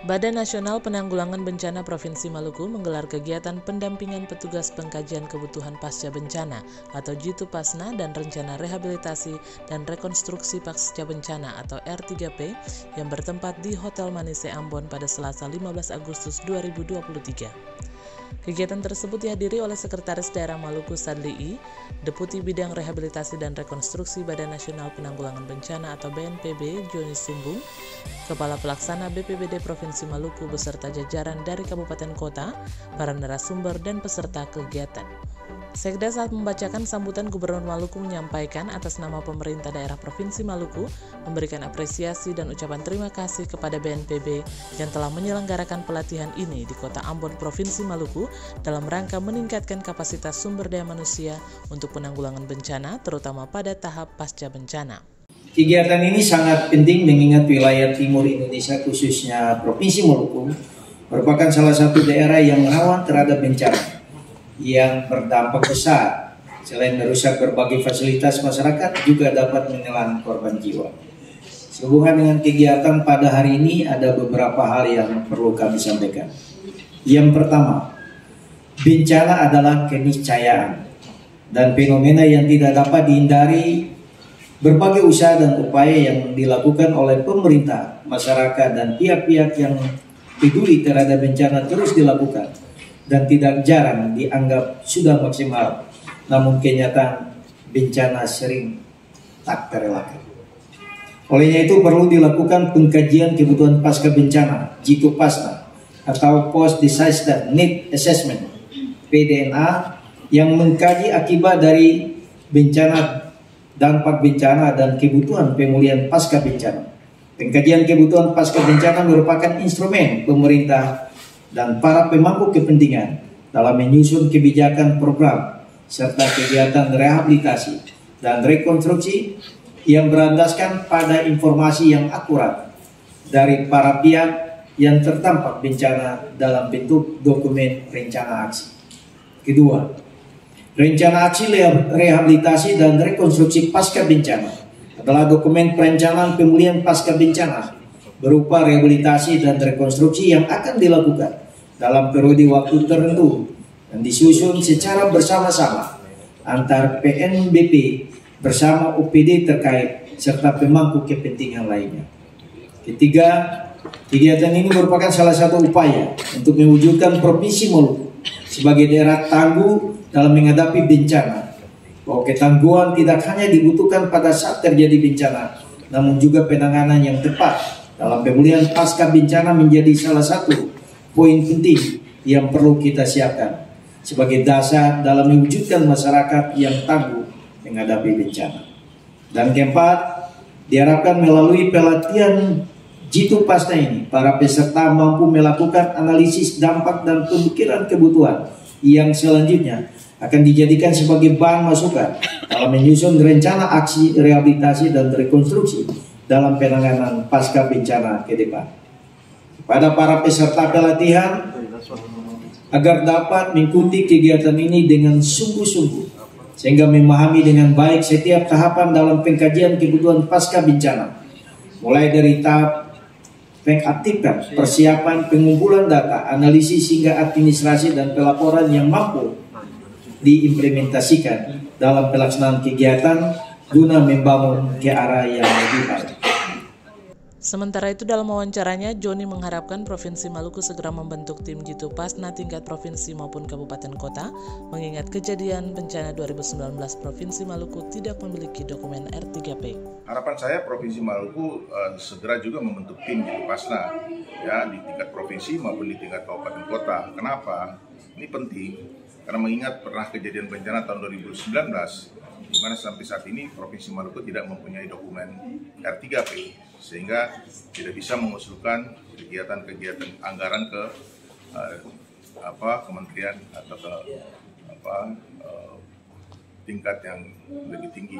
Badan Nasional Penanggulangan Bencana Provinsi Maluku menggelar kegiatan pendampingan petugas pengkajian kebutuhan pasca bencana atau Jitu Pasna dan rencana rehabilitasi dan rekonstruksi pasca bencana atau R3P yang bertempat di Hotel Manise Ambon pada Selasa 15 Agustus 2023. Kegiatan tersebut dihadiri oleh Sekretaris Daerah Maluku Sadli I, Deputi Bidang Rehabilitasi dan Rekonstruksi Badan Nasional Penanggulangan Bencana atau BNPB Joni Sumbung, Kepala Pelaksana BPBD Provinsi Maluku beserta jajaran dari kabupaten kota, para narasumber dan peserta kegiatan. Sekda saat membacakan sambutan Gubernur Maluku menyampaikan atas nama pemerintah daerah Provinsi Maluku memberikan apresiasi dan ucapan terima kasih kepada BNPB yang telah menyelenggarakan pelatihan ini di Kota Ambon, Provinsi Maluku dalam rangka meningkatkan kapasitas sumber daya manusia untuk penanggulangan bencana terutama pada tahap pasca bencana. Kegiatan ini sangat penting mengingat wilayah timur Indonesia khususnya Provinsi Maluku merupakan salah satu daerah yang rawan terhadap bencana yang berdampak besar. Selain merusak berbagai fasilitas masyarakat, juga dapat menelan korban jiwa. Sehubungan dengan kegiatan pada hari ini, ada beberapa hal yang perlu kami sampaikan. Yang pertama, bencana adalah keniscayaan dan fenomena yang tidak dapat dihindari. Berbagai usaha dan upaya yang dilakukan oleh pemerintah, masyarakat, dan pihak-pihak yang peduli terhadap bencana terus dilakukan dan tidak jarang dianggap sudah maksimal, namun kenyataan bencana sering tak terelakkan. Olehnya itu perlu dilakukan pengkajian kebutuhan pasca bencana (Jitu Pasna) atau Post Disaster Need Assessment (PDNA) yang mengkaji akibat dari bencana, dampak bencana, dan kebutuhan pemulihan pasca bencana. Pengkajian kebutuhan pasca bencana merupakan instrumen pemerintah dan para pemangku kepentingan dalam menyusun kebijakan program serta kegiatan rehabilitasi dan rekonstruksi yang berlandaskan pada informasi yang akurat dari para pihak yang terdampak bencana dalam bentuk dokumen rencana aksi. Kedua, rencana aksi rehabilitasi dan rekonstruksi pasca bencana adalah dokumen perencanaan pemulihan pasca bencana berupa rehabilitasi dan rekonstruksi yang akan dilakukan dalam periode waktu tertentu dan disusun secara bersama-sama antar PNBP bersama OPD terkait serta pemangku kepentingan lainnya. Ketiga, kegiatan ini merupakan salah satu upaya untuk mewujudkan Provinsi Maluku sebagai daerah tangguh dalam menghadapi bencana, bahwa ketangguhan tidak hanya dibutuhkan pada saat terjadi bencana, namun juga penanganan yang tepat dalam pemulihan pasca bencana menjadi salah satu poin penting yang perlu kita siapkan sebagai dasar dalam mewujudkan masyarakat yang tangguh menghadapi bencana. Dan keempat, diharapkan melalui pelatihan Jitu Pasna ini, para peserta mampu melakukan analisis dampak dan pemikiran kebutuhan yang selanjutnya akan dijadikan sebagai bahan masukan dalam menyusun rencana aksi rehabilitasi dan rekonstruksi dalam penanganan pasca bencana ke depan. Pada para peserta pelatihan agar dapat mengikuti kegiatan ini dengan sungguh-sungguh sehingga memahami dengan baik setiap tahapan dalam pengkajian kebutuhan pasca bencana, mulai dari tahap pengaktifkan, persiapan, pengumpulan data, analisis hingga administrasi dan pelaporan yang mampu diimplementasikan dalam pelaksanaan kegiatan guna membangun ke arah yang lebih baik. Sementara itu dalam wawancaranya, Joni mengharapkan Provinsi Maluku segera membentuk tim Jitu Pasna tingkat provinsi maupun kabupaten kota, mengingat kejadian bencana 2019 Provinsi Maluku tidak memiliki dokumen R3P. Harapan saya Provinsi Maluku segera juga membentuk tim Jitu Pasna ya di tingkat provinsi maupun di tingkat kabupaten kota. Kenapa? Ini penting karena mengingat pernah kejadian bencana tahun 2019 di mana sampai saat ini Provinsi Maluku tidak mempunyai dokumen R3P sehingga tidak bisa mengusulkan kegiatan-kegiatan anggaran ke kementerian atau ke tingkat yang lebih tinggi.